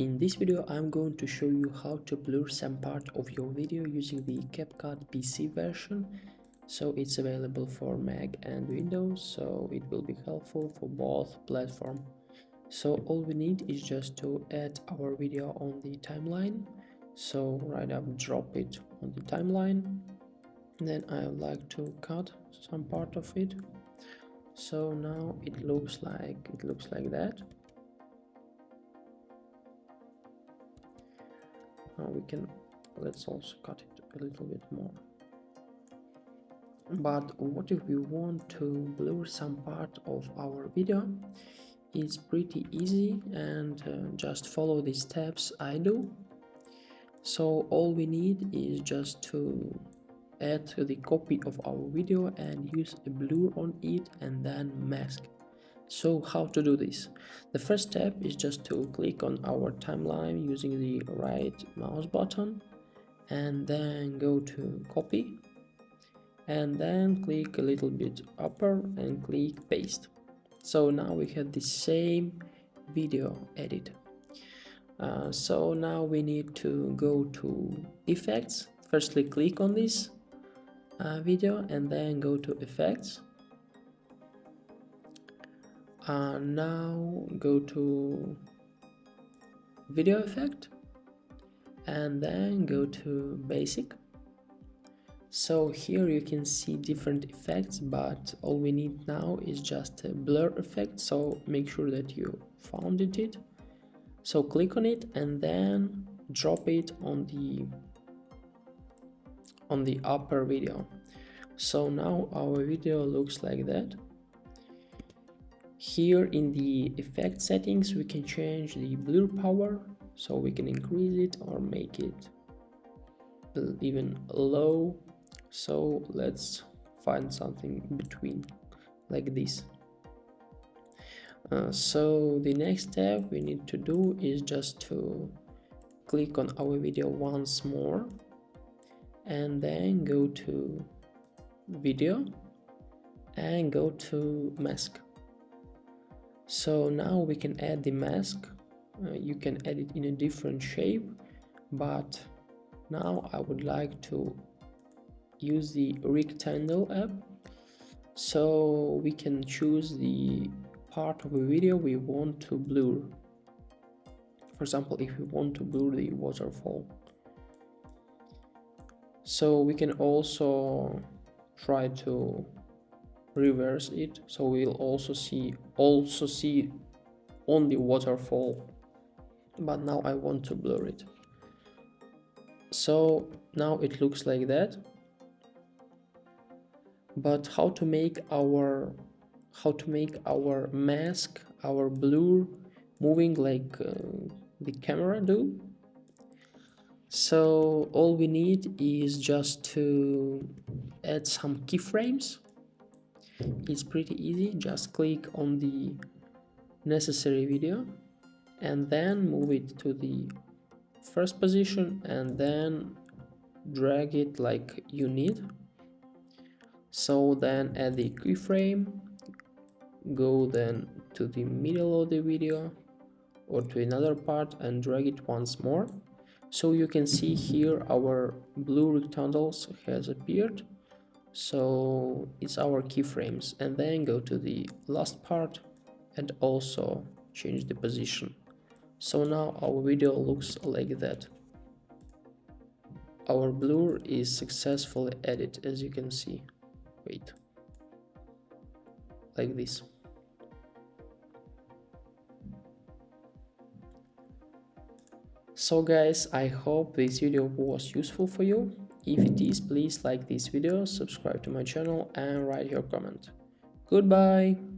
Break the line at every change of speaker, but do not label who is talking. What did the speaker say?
In this video, I'm going to show you how to blur some part of your video using the CapCut PC version. So it's available for Mac and Windows, so it will be helpful for both platforms. So all we need is just to add our video on the timeline. So right up, drop it on the timeline. Then I would like to cut some part of it. So now it looks like that. Let's also cut it a little bit more. But what if we want to blur some part of our video? It's pretty easy, and just follow the steps I do. So all we need is just to add the copy of our video and use a blur on it and then mask. So how to do this? The first step is just to click on our timeline using the right mouse button and then go to copy and then click a little bit upper and click paste. So now we have the same video edit. So now we need to go to effects. Firstly, click on this video and then go to effects. Now go to video effect and then go to basic. So here you can see different effects, but all we need now is just a blur effect, so make sure that you found it. So click on it and then drop it on the upper video. So now our video looks like that. Here in the effect settings we can change the blur power, so we can increase it or make it even low. So let's find something in between like this. So the next step we need to do is just to click on our video once more and then go to video and go to mask. So now we can add the mask. You can add it in a different shape, but now I would like to use the rectangle app, so we can choose the part of a video we want to blur. For example, if we want to blur the waterfall, so we can also try to reverse it, so we'll also see on the waterfall, but now I want to blur it. So now it looks like that. But how to make our mask, our blur, moving like the camera do? So all we need is just to add some keyframes. It's pretty easy. Just click on the necessary video and then move it to the first position and then drag it like you need. So then add the keyframe, go then to the middle of the video or to another part and drag it once more. So you can see here our blue rectangles has appeared. So it's our keyframes, and then go to the last part and also change the position. So now our video looks like that. Our blur is successfully added, as you can see. Wait, like this. So guys, I hope this video was useful for you. If it is, please like this video, subscribe to my channel and write your comment. Goodbye.